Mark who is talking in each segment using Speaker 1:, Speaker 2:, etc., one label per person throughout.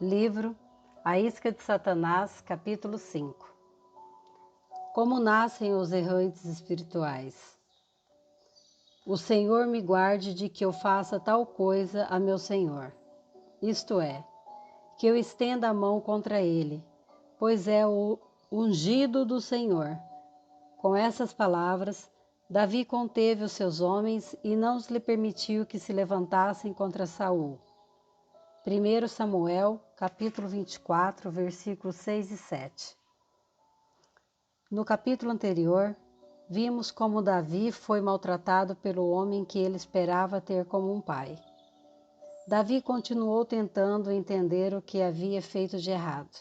Speaker 1: Livro A Isca de Satanás, capítulo 5. Como nascem os errantes espirituais? O Senhor me guarde de que eu faça tal coisa a meu Senhor, isto é, que eu estenda a mão contra ele, pois é o ungido do Senhor. Com essas palavras, Davi conteve os seus homens e não lhe permitiu que se levantassem contra Saul. 1 Samuel, capítulo 24, versículos 6 e 7. No capítulo anterior, vimos como Davi foi maltratado pelo homem que ele esperava ter como um pai. Davi continuou tentando entender o que havia feito de errado,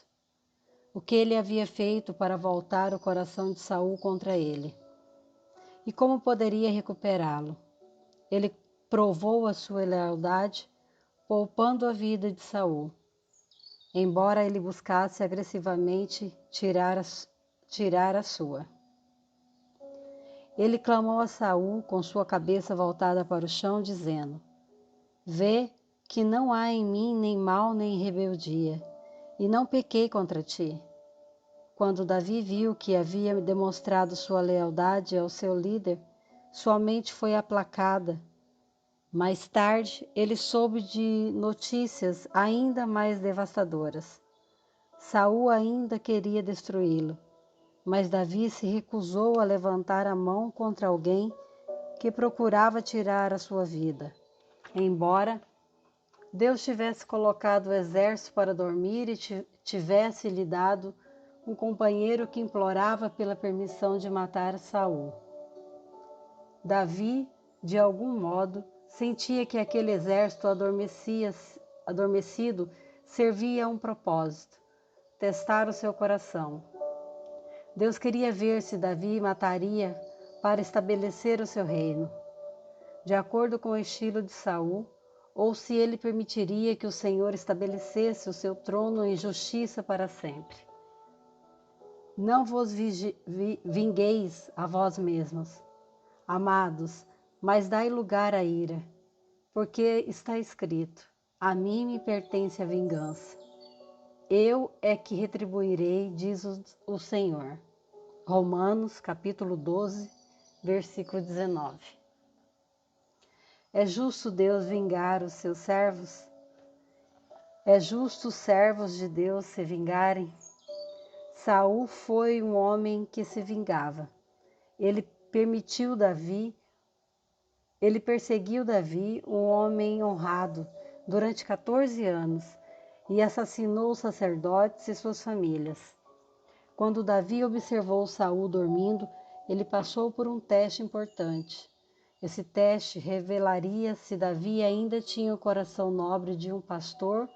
Speaker 1: o que ele havia feito para voltar o coração de Saul contra ele, e como poderia recuperá-lo. Ele provou a sua lealdade, poupando a vida de Saul, embora ele buscasse agressivamente tirar a sua. Ele clamou a Saul com sua cabeça voltada para o chão, dizendo: Vê que não há em mim nem mal nem rebeldia, e não pequei contra ti. Quando Davi viu que havia demonstrado sua lealdade ao seu líder, sua mente foi aplacada. Mais tarde, ele soube de notícias ainda mais devastadoras. Saul ainda queria destruí-lo, mas Davi se recusou a levantar a mão contra alguém que procurava tirar a sua vida. Embora Deus tivesse colocado o exército para dormir e tivesse lhe dado um companheiro que implorava pela permissão de matar Saul. Davi, de algum modo, sentia que aquele exército adormecido servia a um propósito: testar o seu coração. Deus queria ver se Davi mataria para estabelecer o seu reino, de acordo com o estilo de Saul, ou se ele permitiria que o Senhor estabelecesse o seu trono em justiça para sempre. Não vos vingueis a vós mesmos, amados, mas dai lugar à ira, porque está escrito: a mim me pertence a vingança. Eu é que retribuirei, diz o Senhor. Romanos, capítulo 12, versículo 19. É justo Deus vingar os seus servos? É justo os servos de Deus se vingarem? Saul foi um homem que se vingava. Ele perseguiu Davi, um homem honrado, durante 14 anos e assassinou os sacerdotes e suas famílias. Quando Davi observou Saul dormindo, ele passou por um teste importante. Esse teste revelaria se Davi ainda tinha o coração nobre de um pastor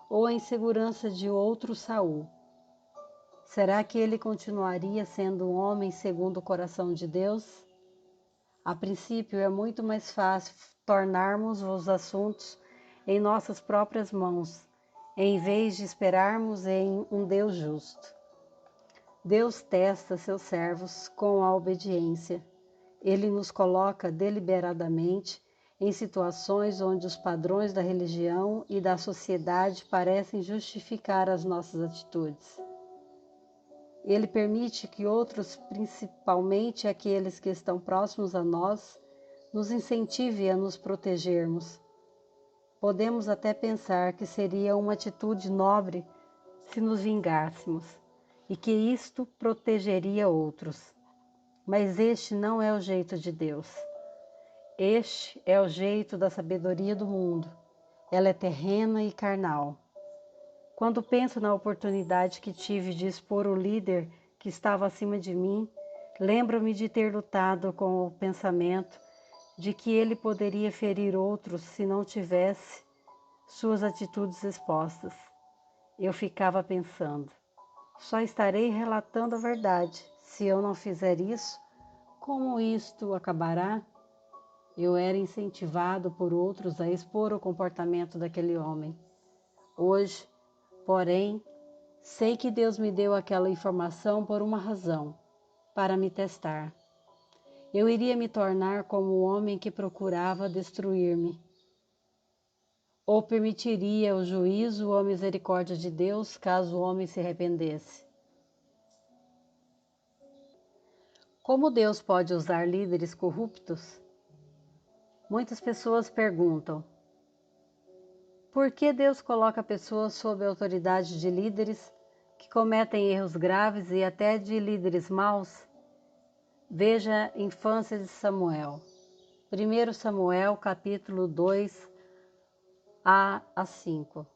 Speaker 1: ou a insegurança de outro Saul. Será que ele continuaria sendo um homem segundo o coração de Deus? A princípio, é muito mais fácil tornarmos os assuntos em nossas próprias mãos, em vez de esperarmos em um Deus justo. Deus testa seus servos com a obediência. Ele nos coloca deliberadamente em situações onde os padrões da religião e da sociedade parecem justificar as nossas atitudes. Ele permite que outros, principalmente aqueles que estão próximos a nós, nos incentive a nos protegermos. Podemos até pensar que seria uma atitude nobre se nos vingássemos e que isto protegeria outros. Mas este não é o jeito de Deus. Este é o jeito da sabedoria do mundo. Ela é terrena e carnal. Quando penso na oportunidade que tive de expor o líder que estava acima de mim, lembro-me de ter lutado com o pensamento de que ele poderia ferir outros se não tivesse suas atitudes expostas. Eu ficava pensando: só estarei relatando a verdade. Se eu não fizer isso, como isto acabará? Eu era incentivado por outros a expor o comportamento daquele homem. Hoje, porém, sei que Deus me deu aquela informação por uma razão, para me testar. Eu iria me tornar como o homem que procurava destruir-me. ou permitiria o juízo ou a misericórdia de Deus caso o homem se arrependesse? Como Deus pode usar líderes corruptos? Muitas pessoas perguntam: por que Deus coloca pessoas sob a autoridade de líderes que cometem erros graves e até de líderes maus? Veja a infância de Samuel. 1 Samuel, capítulo 2, a 5.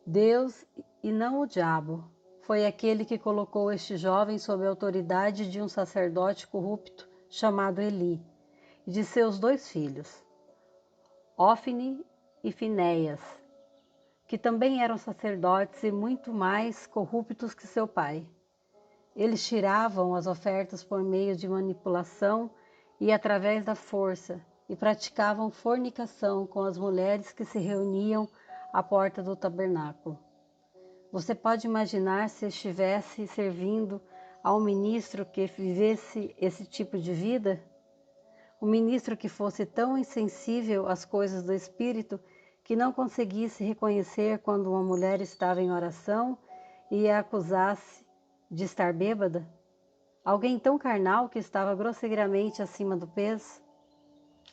Speaker 1: Deus, e não o diabo, foi aquele que colocou este jovem sob a autoridade de um sacerdote corrupto chamado Eli, e de seus 2 filhos, Ofni e Finéias, que também eram sacerdotes e muito mais corruptos que seu pai. Eles tiravam as ofertas por meio de manipulação e através da força, e praticavam fornicação com as mulheres que se reuniam à porta do tabernáculo. Você pode imaginar se estivesse servindo a um ministro que vivesse esse tipo de vida? Um ministro que fosse tão insensível às coisas do Espírito que não conseguisse reconhecer quando uma mulher estava em oração e a acusasse de estar bêbada? Alguém tão carnal que estava grosseiramente acima do peso?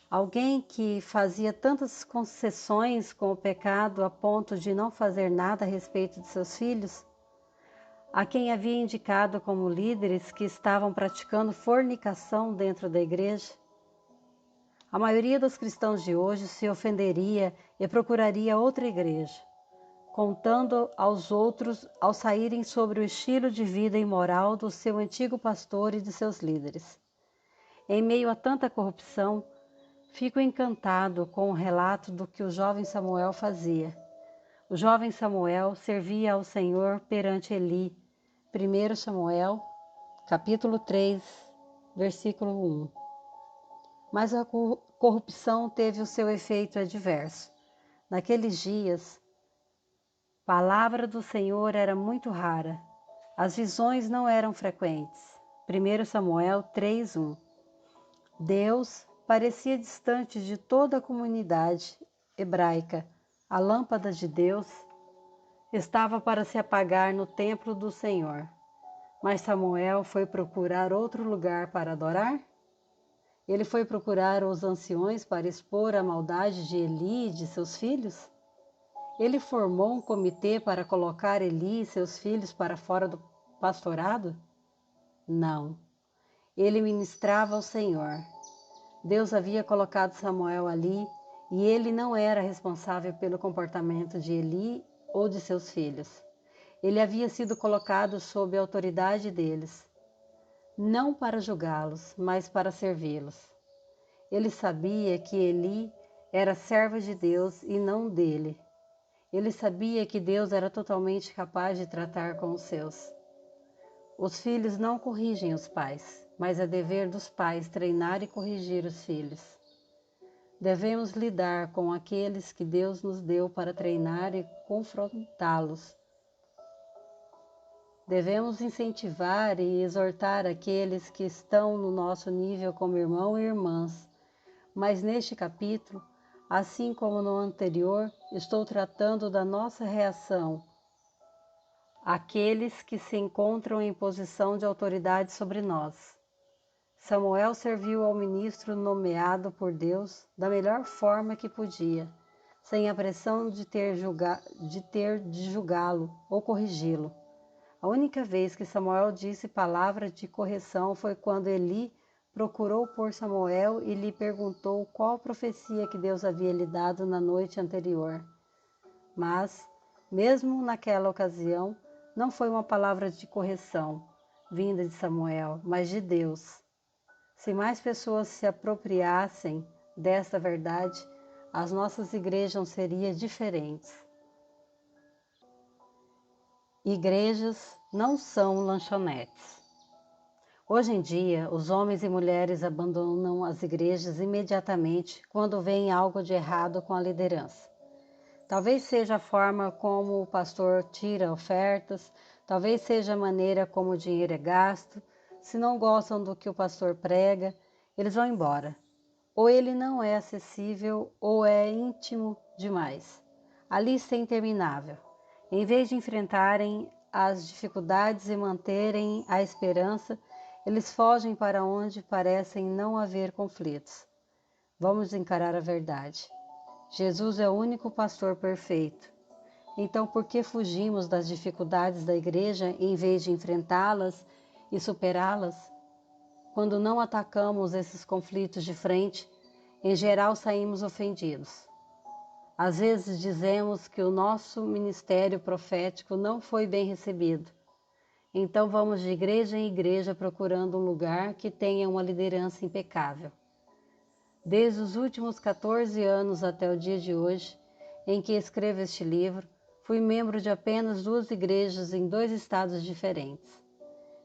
Speaker 1: Alguém que fazia tantas concessões com o pecado a ponto de não fazer nada a respeito de seus filhos? A quem havia indicado como líderes que estavam praticando fornicação dentro da igreja? A maioria dos cristãos de hoje se ofenderia e procuraria outra igreja, contando aos outros ao saírem sobre o estilo de vida imoral do seu antigo pastor e de seus líderes. Em meio a tanta corrupção, fico encantado com o relato do que o jovem Samuel fazia. O jovem Samuel servia ao Senhor perante Eli. 1 Samuel, capítulo 3, versículo 1. Mas a corrupção teve o seu efeito adverso. Naqueles dias, a palavra do Senhor era muito rara. As visões não eram frequentes. 1 Samuel 3:1. Deus parecia distante de toda a comunidade hebraica. A lâmpada de Deus estava para se apagar no templo do Senhor. Mas Samuel foi procurar outro lugar para adorar? Ele foi procurar os anciões para expor a maldade de Eli e de seus filhos? Ele formou um comitê para colocar Eli e seus filhos para fora do pastorado? Não. Ele ministrava ao Senhor. Deus havia colocado Samuel ali e ele não era responsável pelo comportamento de Eli ou de seus filhos. Ele havia sido colocado sob a autoridade deles, não para julgá-los, mas para servi-los. Ele sabia que Eli era servo de Deus e não dele. Ele sabia que Deus era totalmente capaz de tratar com os seus. Os filhos não corrigem os pais, mas é dever dos pais treinar e corrigir os filhos. Devemos lidar com aqueles que Deus nos deu para treinar e confrontá-los. Devemos incentivar e exortar aqueles que estão no nosso nível como irmãos e irmãs. Mas neste capítulo, assim como no anterior, estou tratando da nossa reação àqueles que se encontram em posição de autoridade sobre nós. Samuel serviu ao ministro nomeado por Deus da melhor forma que podia, sem a pressão de ter de julgá-lo ou corrigi-lo. A única vez que Samuel disse palavra de correção foi quando Eli procurou por Samuel e lhe perguntou qual profecia que Deus havia lhe dado na noite anterior. Mas, mesmo naquela ocasião, não foi uma palavra de correção vinda de Samuel, mas de Deus. Se mais pessoas se apropriassem desta verdade, as nossas igrejas seriam diferentes. Igrejas não são lanchonetes. Hoje em dia, os homens e mulheres abandonam as igrejas imediatamente quando veem algo de errado com a liderança. Talvez seja a forma como o pastor tira ofertas, talvez seja a maneira como o dinheiro é gasto. Se não gostam do que o pastor prega, eles vão embora. Ou ele não é acessível ou é íntimo demais. A lista é interminável. Em vez de enfrentarem as dificuldades e manterem a esperança, eles fogem para onde parecem não haver conflitos. Vamos encarar a verdade. Jesus é o único pastor perfeito. Então, por que fugimos das dificuldades da igreja em vez de enfrentá-las e superá-las? Quando não atacamos esses conflitos de frente, em geral saímos ofendidos. Às vezes dizemos que o nosso ministério profético não foi bem recebido. Então vamos de igreja em igreja procurando um lugar que tenha uma liderança impecável. Desde os últimos 14 anos até o dia de hoje, em que escrevo este livro, fui membro de apenas 2 igrejas em 2 estados diferentes.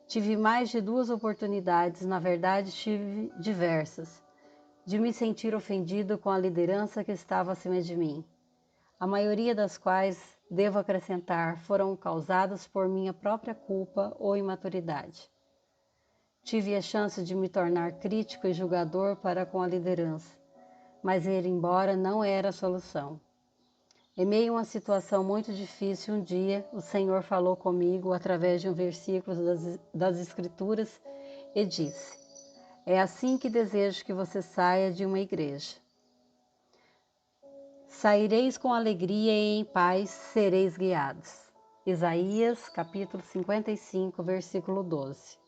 Speaker 1: Tive mais de 2 oportunidades, na verdade tive diversas, de me sentir ofendido com a liderança que estava acima de mim. A maioria das quais, devo acrescentar, foram causadas por minha própria culpa ou imaturidade. Tive a chance de me tornar crítico e julgador para com a liderança, mas ir embora não era a solução. Em meio a uma situação muito difícil, um dia o Senhor falou comigo através de um versículo das Escrituras e disse: "É assim que desejo que você saia de uma igreja. Saireis com alegria e em paz sereis guiados." Isaías, capítulo 55, versículo 12.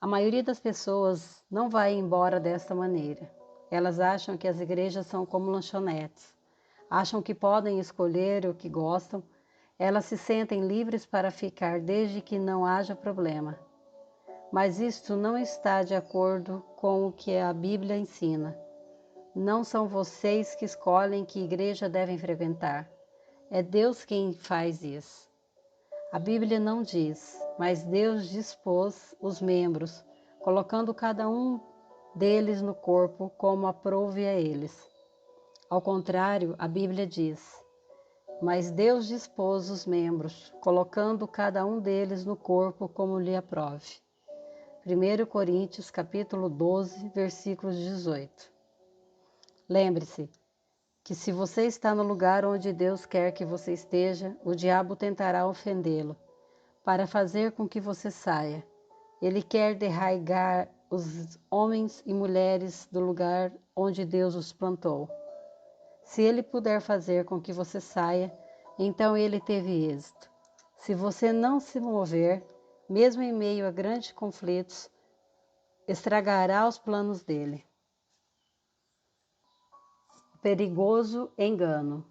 Speaker 1: A maioria das pessoas não vai embora desta maneira. Elas acham que as igrejas são como lanchonetes. Acham que podem escolher o que gostam. Elas se sentem livres para ficar desde que não haja problema. Mas isto não está de acordo com o que a Bíblia ensina. Não são vocês que escolhem que igreja devem frequentar. É Deus quem faz isso. A Bíblia não diz, mas Deus dispôs os membros, colocando cada um deles no corpo como aprouve a eles. Ao contrário, a Bíblia diz: "Mas Deus dispôs os membros, colocando cada um deles no corpo como lhe aprove." 1 Coríntios, capítulo 12, versículos 18. Lembre-se que se você está no lugar onde Deus quer que você esteja, o diabo tentará ofendê-lo, para fazer com que você saia. Ele quer derraigar os homens e mulheres do lugar onde Deus os plantou. Se ele puder fazer com que você saia, então ele teve êxito. Se você não se mover, mesmo em meio a grandes conflitos, estragará os planos dele. Perigoso engano.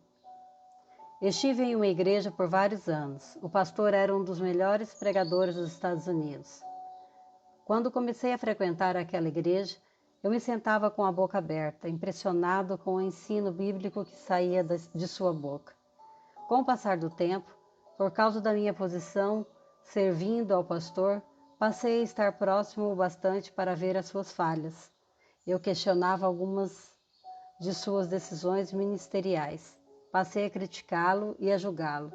Speaker 1: Estive em uma igreja por vários anos. O pastor era um dos melhores pregadores dos Estados Unidos. Quando comecei a frequentar aquela igreja, eu me sentava com a boca aberta, impressionado com o ensino bíblico que saía de sua boca. Com o passar do tempo, por causa da minha posição, servindo ao pastor, passei a estar próximo o bastante para ver as suas falhas. Eu questionava algumas de suas decisões ministeriais. Passei a criticá-lo e a julgá-lo,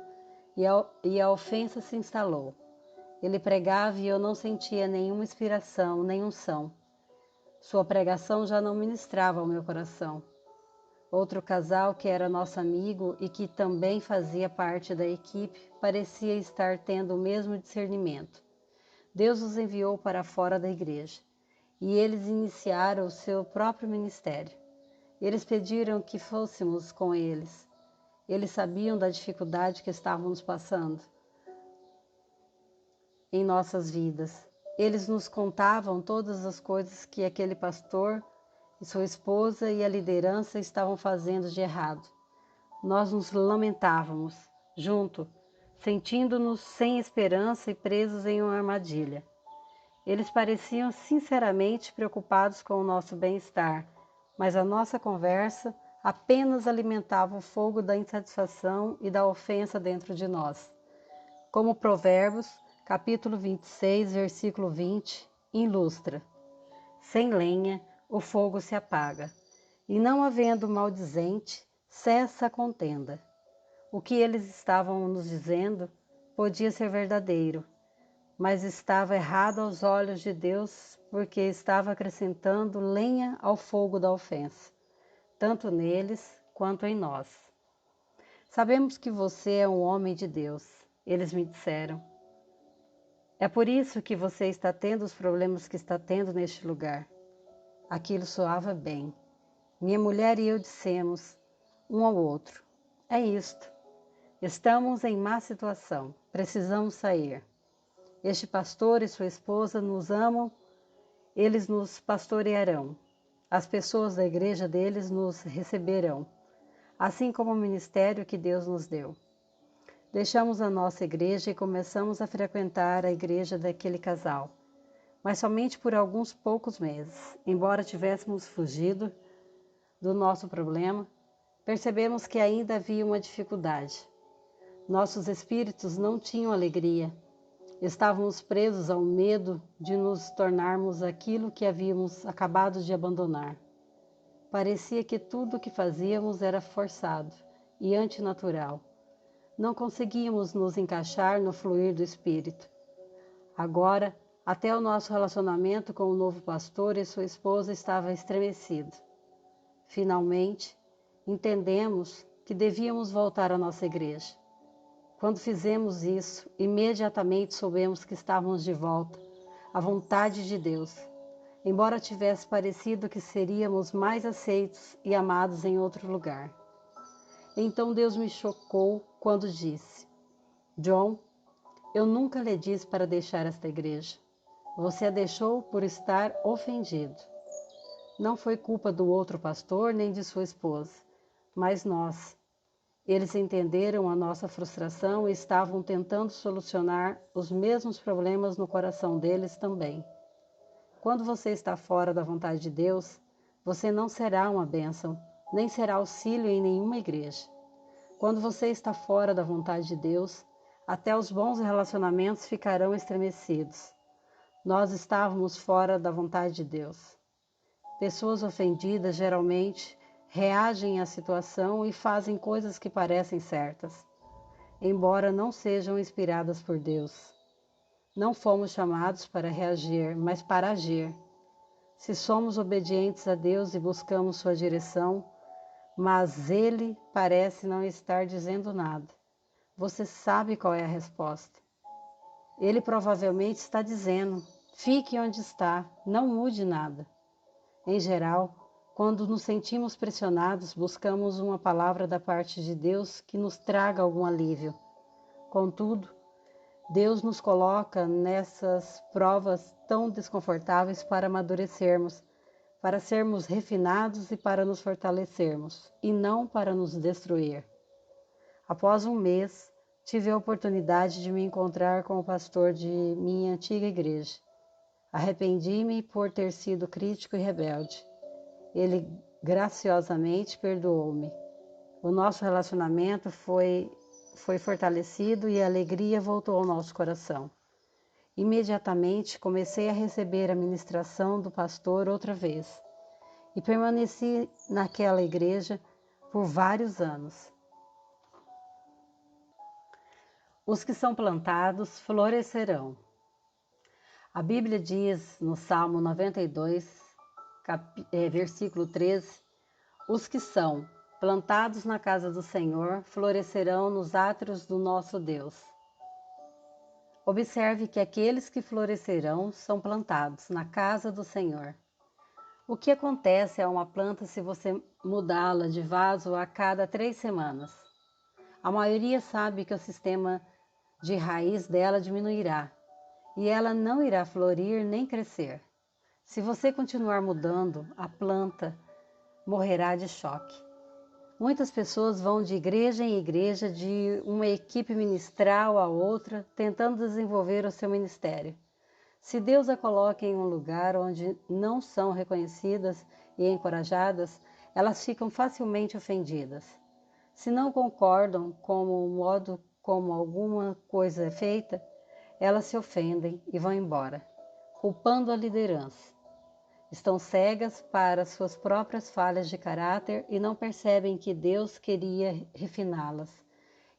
Speaker 1: e a ofensa se instalou. Ele pregava e eu não sentia nenhuma inspiração, nem unção. Sua pregação já não ministrava ao meu coração. Outro casal que era nosso amigo e que também fazia parte da equipe parecia estar tendo o mesmo discernimento. Deus os enviou para fora da igreja e eles iniciaram o seu próprio ministério. Eles pediram que fôssemos com eles. Eles sabiam da dificuldade que estávamos passando em nossas vidas. Eles nos contavam todas as coisas que aquele pastor e sua esposa e a liderança estavam fazendo de errado. Nós nos lamentávamos, junto, sentindo-nos sem esperança e presos em uma armadilha. Eles pareciam sinceramente preocupados com o nosso bem-estar, mas a nossa conversa apenas alimentava o fogo da insatisfação e da ofensa dentro de nós. Como Provérbios, capítulo 26, versículo 20, ilustra: "Sem lenha, o fogo se apaga, e não havendo maldizente, cessa a contenda." O que eles estavam nos dizendo podia ser verdadeiro, mas estava errado aos olhos de Deus, porque estava acrescentando lenha ao fogo da ofensa, tanto neles quanto em nós. Sabemos que você é um homem de Deus, eles me disseram. É por isso que você está tendo os problemas que está tendo neste lugar. Aquilo soava bem. Minha mulher e eu dissemos um ao outro: é isto. Estamos em má situação. Precisamos sair. Este pastor e sua esposa nos amam. Eles nos pastorearão. As pessoas da igreja deles nos receberão, assim como o ministério que Deus nos deu. Deixamos a nossa igreja e começamos a frequentar a igreja daquele casal, mas somente por alguns poucos meses. Embora tivéssemos fugido do nosso problema, percebemos que ainda havia uma dificuldade. Nossos espíritos não tinham alegria. Estávamos presos ao medo de nos tornarmos aquilo que havíamos acabado de abandonar. Parecia que tudo o que fazíamos era forçado e antinatural. Não conseguíamos nos encaixar no fluir do Espírito. Agora, até o nosso relacionamento com o novo pastor e sua esposa estava estremecido. Finalmente, entendemos que devíamos voltar à nossa igreja. Quando fizemos isso, imediatamente soubemos que estávamos de volta à vontade de Deus, embora tivesse parecido que seríamos mais aceitos e amados em outro lugar. Então Deus me chocou quando disse: John, eu nunca lhe disse para deixar esta igreja. Você a deixou por estar ofendido. Não foi culpa do outro pastor nem de sua esposa, mas nós. Eles entenderam a nossa frustração e estavam tentando solucionar os mesmos problemas no coração deles também. Quando você está fora da vontade de Deus, você não será uma bênção, nem será auxílio em nenhuma igreja. Quando você está fora da vontade de Deus, até os bons relacionamentos ficarão estremecidos. Nós estávamos fora da vontade de Deus. Pessoas ofendidas geralmente reagem à situação e fazem coisas que parecem certas, embora não sejam inspiradas por Deus. Não fomos chamados para reagir, mas para agir. Se somos obedientes a Deus e buscamos sua direção, mas Ele parece não estar dizendo nada, você sabe qual é a resposta. Ele provavelmente está dizendo: fique onde está, não mude nada. Em geral, quando nos sentimos pressionados, buscamos uma palavra da parte de Deus que nos traga algum alívio. Contudo, Deus nos coloca nessas provas tão desconfortáveis para amadurecermos, para sermos refinados e para nos fortalecermos, e não para nos destruir. Após um mês, tive a oportunidade de me encontrar com o pastor de minha antiga igreja. Arrependi-me por ter sido crítico e rebelde. Ele graciosamente perdoou-me. O nosso relacionamento foi fortalecido e a alegria voltou ao nosso coração. Imediatamente comecei a receber a ministração do pastor outra vez e permaneci naquela igreja por vários anos. Os que são plantados florescerão. A Bíblia diz no Salmo 92, versículo 13, os que são plantados na casa do Senhor florescerão nos átrios do nosso Deus. Observe que aqueles que florescerão são plantados na casa do Senhor. O que acontece a uma planta se você mudá-la de vaso a cada 3 semanas? A maioria sabe que o sistema de raiz dela diminuirá e ela não irá florir nem crescer. Se você continuar mudando, a planta morrerá de choque. Muitas pessoas vão de igreja em igreja, de uma equipe ministral a outra, tentando desenvolver o seu ministério. Se Deus a coloca em um lugar onde não são reconhecidas e encorajadas, elas ficam facilmente ofendidas. Se não concordam com o modo como alguma coisa é feita, elas se ofendem e vão embora, culpando a liderança. Estão cegas para suas próprias falhas de caráter e não percebem que Deus queria refiná-las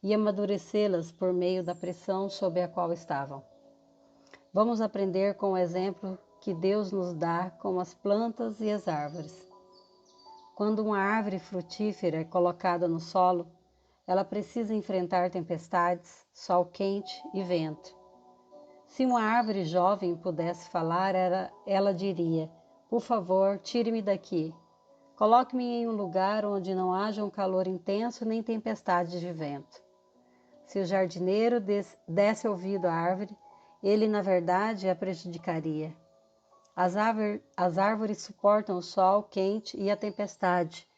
Speaker 1: e amadurecê-las por meio da pressão sob a qual estavam. Vamos aprender com o exemplo que Deus nos dá com as plantas e as árvores. Quando uma árvore frutífera é colocada no solo, Ela precisa enfrentar tempestades, sol quente e vento. Se uma árvore jovem pudesse falar, ela diria: por favor, tire-me daqui. Coloque-me em um lugar onde não haja um calor intenso nem tempestades de vento. Se o jardineiro desse ouvido à árvore, ele na verdade a prejudicaria. As árvores suportam o sol quente e a tempestade,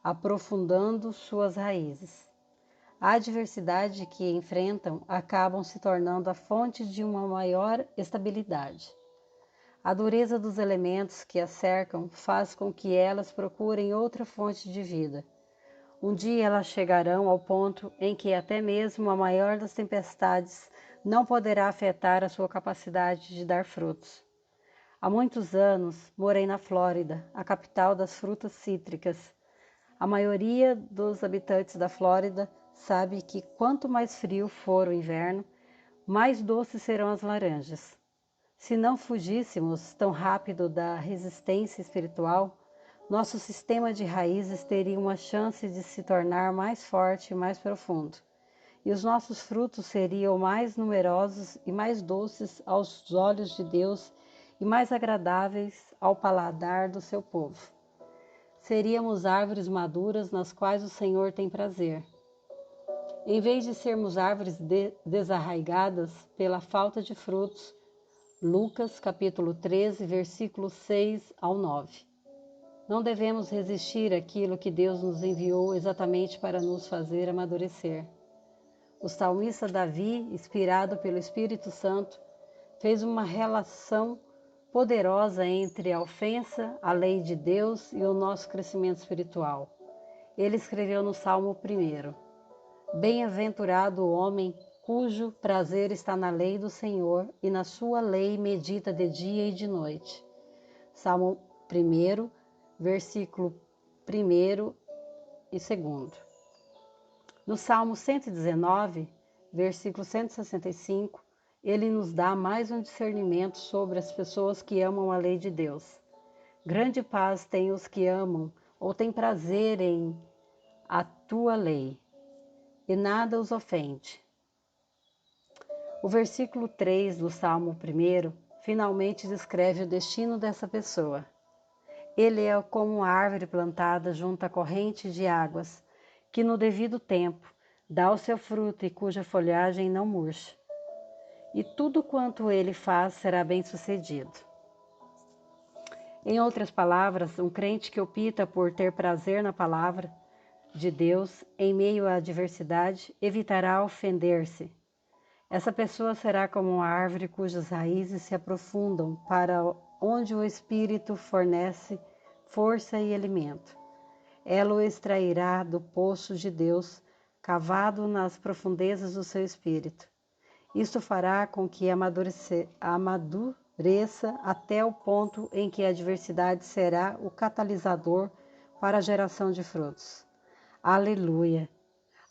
Speaker 1: aprofundando suas raízes. A adversidade que enfrentam acabam se tornando a fonte de uma maior estabilidade. A dureza dos elementos que as cercam faz com que elas procurem outra fonte de vida. Um dia elas chegarão ao ponto em que até mesmo a maior das tempestades não poderá afetar a sua capacidade de dar frutos. Há muitos anos morei na Flórida, a capital das frutas cítricas. A maioria dos habitantes da Flórida sabe que quanto mais frio for o inverno, mais doces serão as laranjas. Se não fugíssemos tão rápido da resistência espiritual, nosso sistema de raízes teria uma chance de se tornar mais forte e mais profundo, e os nossos frutos seriam mais numerosos e mais doces aos olhos de Deus e mais agradáveis ao paladar do seu povo. Seríamos árvores maduras nas quais o Senhor tem prazer. Em vez de sermos árvores desarraigadas pela falta de frutos, Lucas capítulo 13, versículos 6 ao 9. Não devemos resistir àquilo que Deus nos enviou exatamente para nos fazer amadurecer. O salmista Davi, inspirado pelo Espírito Santo, fez uma relação poderosa entre a ofensa à lei de Deus e o nosso crescimento espiritual. Ele escreveu no Salmo 1: Bem-aventurado o homem cujo prazer está na lei do Senhor e na sua lei medita de dia e de noite. Salmo 1, versículo 1 e 2. No Salmo 119, versículo 165, ele nos dá mais um discernimento sobre as pessoas que amam a lei de Deus. Grande paz têm os que amam ou têm prazer em a tua lei, e nada os ofende. O versículo 3 do Salmo 1 finalmente descreve o destino dessa pessoa. Ele é como uma árvore plantada junto à corrente de águas, que no devido tempo dá o seu fruto e cuja folhagem não murcha. E tudo quanto ele faz será bem-sucedido. Em outras palavras, um crente que opta por ter prazer na palavra de Deus em meio à adversidade evitará ofender-se. Essa pessoa será como uma árvore cujas raízes se aprofundam para onde o Espírito fornece força e alimento. Ela o extrairá do poço de Deus, cavado nas profundezas do seu espírito. Isto fará com que amadureça até o ponto em que a adversidade será o catalisador para a geração de frutos. Aleluia!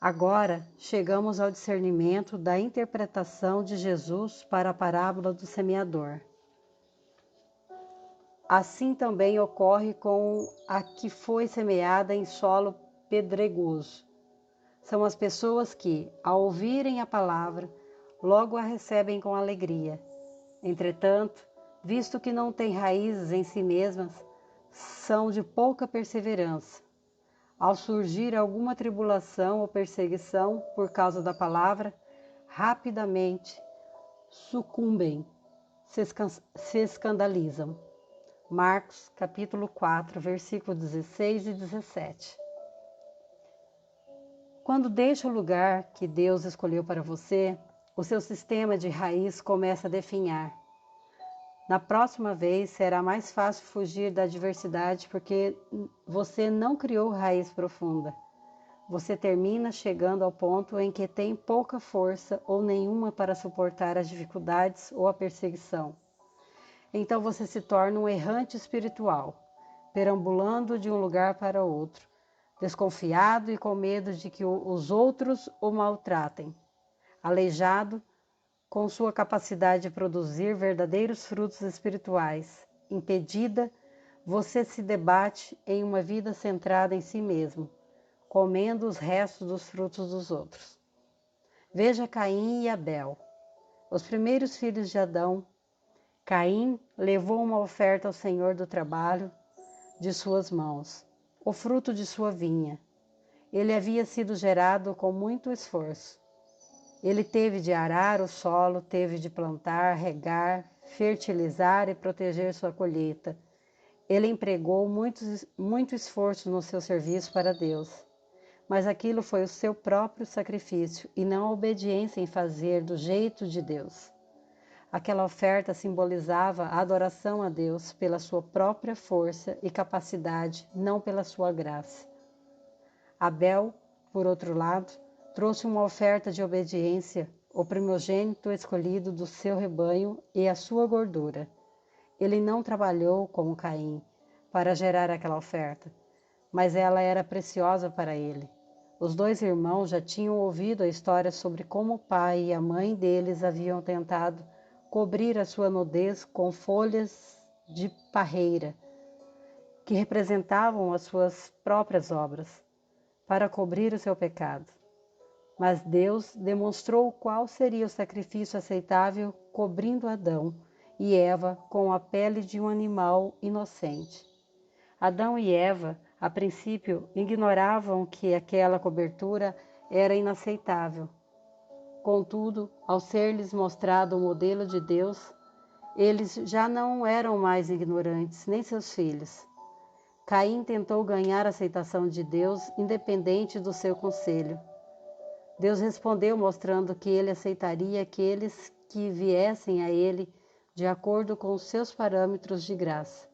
Speaker 1: Agora chegamos ao discernimento da interpretação de Jesus para a parábola do semeador. Assim também ocorre com a que foi semeada em solo pedregoso. São as pessoas que, ao ouvirem a palavra, logo a recebem com alegria. Entretanto, visto que não têm raízes em si mesmas, são de pouca perseverança. Ao surgir alguma tribulação ou perseguição por causa da palavra, rapidamente sucumbem, se escandalizam. Marcos capítulo 4, versículos 16 e 17. Quando deixa o lugar que Deus escolheu para você, o seu sistema de raiz começa a definhar. Na próxima vez será mais fácil fugir da adversidade porque você não criou raiz profunda. Você termina chegando ao ponto em que tem pouca força ou nenhuma para suportar as dificuldades ou a perseguição. Então você se torna um errante espiritual, perambulando de um lugar para outro, desconfiado e com medo de que os outros o maltratem, aleijado, com sua capacidade de produzir verdadeiros frutos espirituais impedida, você se debate em uma vida centrada em si mesmo, comendo os restos dos frutos dos outros. Veja Caim e Abel, os primeiros filhos de Adão. Caim levou uma oferta ao Senhor do trabalho de suas mãos, o fruto de sua vinha. Ele havia sido gerado com muito esforço. Ele teve de arar o solo, teve de plantar, regar, fertilizar e proteger sua colheita. Ele empregou muito esforço no seu serviço para Deus. Mas aquilo foi o seu próprio sacrifício e não a obediência em fazer do jeito de Deus. Aquela oferta simbolizava a adoração a Deus pela sua própria força e capacidade, não pela sua graça. Abel, por outro lado, trouxe uma oferta de obediência, o primogênito escolhido do seu rebanho e a sua gordura. Ele não trabalhou como Caim para gerar aquela oferta, mas ela era preciosa para ele. Os dois irmãos já tinham ouvido a história sobre como o pai e a mãe deles haviam tentado cobrir a sua nudez com folhas de parreira, que representavam as suas próprias obras, para cobrir o seu pecado. Mas Deus demonstrou qual seria o sacrifício aceitável cobrindo Adão e Eva com a pele de um animal inocente. Adão e Eva, a princípio, ignoravam que aquela cobertura era inaceitável. Contudo, ao ser-lhes mostrado o modelo de Deus, eles já não eram mais ignorantes, nem seus filhos. Caim tentou ganhar a aceitação de Deus, independente do seu conselho. Deus respondeu mostrando que ele aceitaria aqueles que viessem a ele de acordo com os seus parâmetros de graça,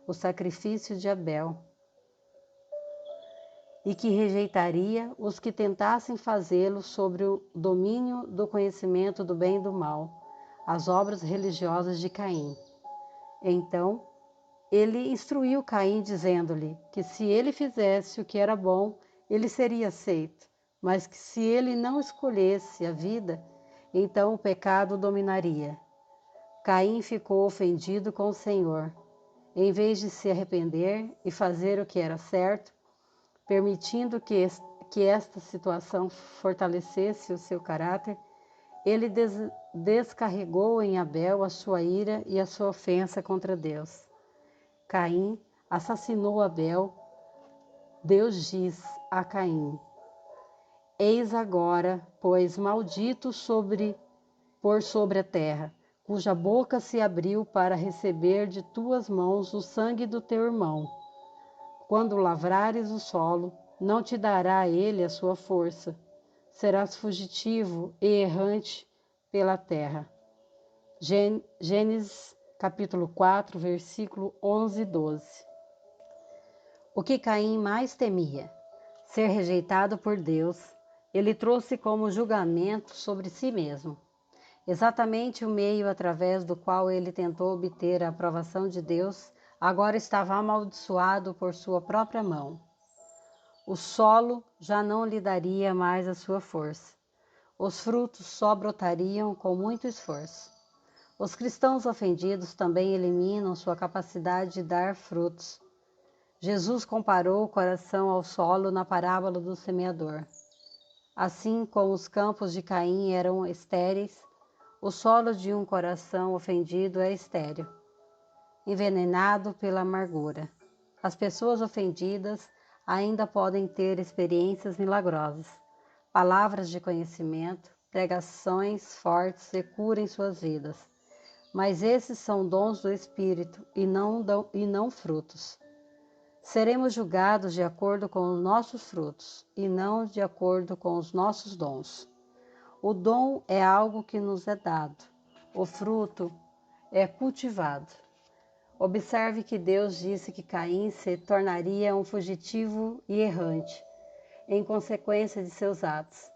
Speaker 1: o sacrifício de Abel, e que rejeitaria os que tentassem fazê-lo sobre o domínio do conhecimento do bem e do mal, as obras religiosas de Caim. Então, ele instruiu Caim, dizendo-lhe que se ele fizesse o que era bom, ele seria aceito, mas que se ele não escolhesse a vida, então o pecado dominaria. Caim ficou ofendido com o Senhor. Em vez de se arrepender e fazer o que era certo, permitindo que esta situação fortalecesse o seu caráter, ele descarregou em Abel a sua ira e a sua ofensa contra Deus. Caim assassinou Abel. Deus diz a Caim: Eis agora, pois, maldito por sobre a terra, cuja boca se abriu para receber de tuas mãos o sangue do teu irmão. Quando lavrares o solo, não te dará ele a sua força. Serás fugitivo e errante pela terra. Gênesis capítulo 4, versículo 11 e 12. O que Caim mais temia? Ser rejeitado por Deus. Ele trouxe como julgamento sobre si mesmo. Exatamente o meio através do qual ele tentou obter a aprovação de Deus, agora estava amaldiçoado por sua própria mão. O solo já não lhe daria mais a sua força. Os frutos só brotariam com muito esforço. Os cristãos ofendidos também eliminam sua capacidade de dar frutos. Jesus comparou o coração ao solo na parábola do semeador. Assim como os campos de Caim eram estéreis, o solo de um coração ofendido é estéril, envenenado pela amargura. As pessoas ofendidas ainda podem ter experiências milagrosas, palavras de conhecimento, pregações fortes e cura em suas vidas. Mas esses são dons do Espírito e não frutos. Seremos julgados de acordo com os nossos frutos e não de acordo com os nossos dons. O dom é algo que nos é dado, o fruto é cultivado. Observe que Deus disse que Caim se tornaria um fugitivo e errante, em consequência de seus atos.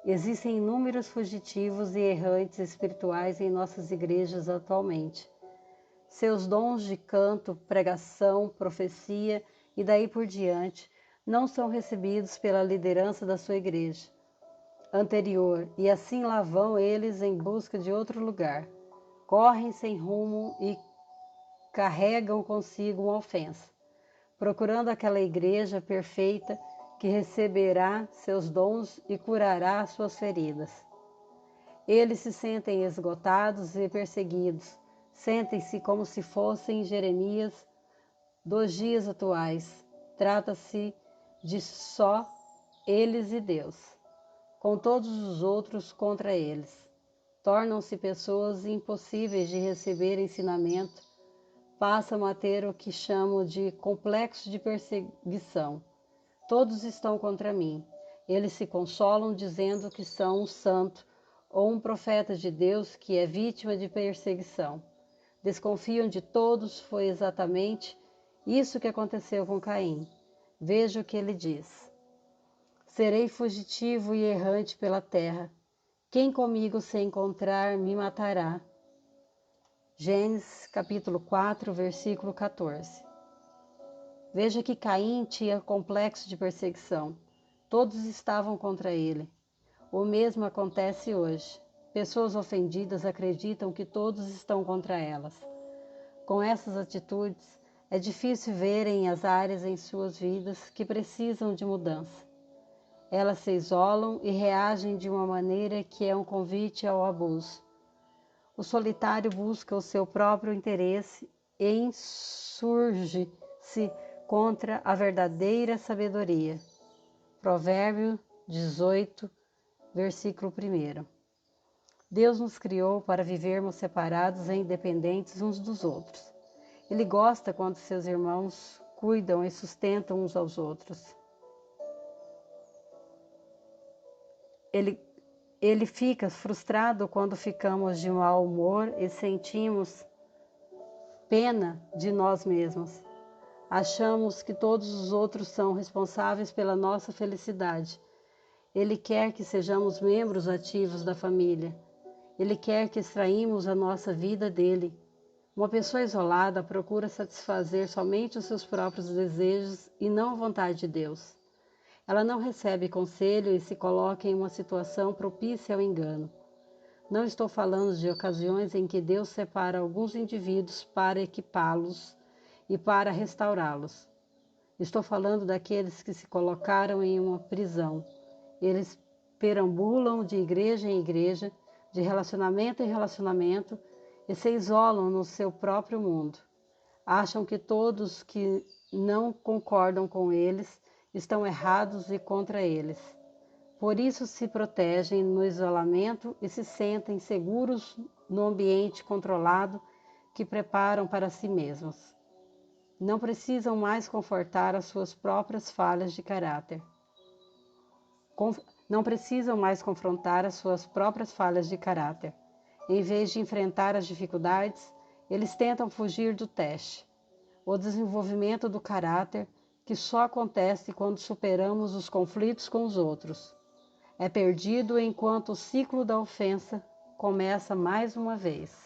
Speaker 1: Existem inúmeros fugitivos e errantes espirituais em nossas igrejas atualmente. Seus dons de canto, pregação, profecia e daí por diante não são recebidos pela liderança da sua igreja anterior, e assim lá vão eles em busca de outro lugar. Correm sem rumo e carregam consigo uma ofensa, procurando aquela igreja perfeita que receberá seus dons e curará suas feridas. Eles se sentem esgotados e perseguidos, sentem-se como se fossem Jeremias dos dias atuais. Trata-se de só eles e Deus, com todos os outros contra eles. Tornam-se pessoas impossíveis de receber ensinamento, passam a ter o que chamo de complexo de perseguição. Todos estão contra mim. Eles se consolam dizendo que são um santo ou um profeta de Deus que é vítima de perseguição. Desconfiam de todos. Foi exatamente isso que aconteceu com Caim. Veja o que ele diz: serei fugitivo e errante pela terra. Quem comigo se encontrar me matará. Gênesis capítulo 4, versículo 14. Veja que Caim tinha complexo de perseguição. Todos estavam contra ele. O mesmo acontece hoje. Pessoas ofendidas acreditam que todos estão contra elas. Com essas atitudes, é difícil verem as áreas em suas vidas que precisam de mudança. Elas se isolam e reagem de uma maneira que é um convite ao abuso. O solitário busca o seu próprio interesse e insurge-se contra a verdadeira sabedoria. Provérbio 18, versículo 1. Deus nos criou para vivermos separados e independentes uns dos outros. Ele gosta quando seus irmãos cuidam e sustentam uns aos outros. Ele fica frustrado quando ficamos de mau humor e sentimos pena de nós mesmos. Achamos que todos os outros são responsáveis pela nossa felicidade. Ele quer que sejamos membros ativos da família. Ele quer que extraímos a nossa vida dele. Uma pessoa isolada procura satisfazer somente os seus próprios desejos e não a vontade de Deus. Ela não recebe conselho e se coloca em uma situação propícia ao engano. Não estou falando de ocasiões em que Deus separa alguns indivíduos para equipá-los e para restaurá-los. Estou falando daqueles que se colocaram em uma prisão. Eles perambulam de igreja em igreja, de relacionamento em relacionamento, e se isolam no seu próprio mundo. Acham que todos que não concordam com eles estão errados e contra eles. Por isso se protegem no isolamento e se sentem seguros no ambiente controlado que preparam para si mesmos. Não precisam mais confrontar as suas próprias falhas de caráter. Em vez de enfrentar as dificuldades, eles tentam fugir do teste. O desenvolvimento do caráter, que só acontece quando superamos os conflitos com os outros, é perdido enquanto o ciclo da ofensa começa mais uma vez.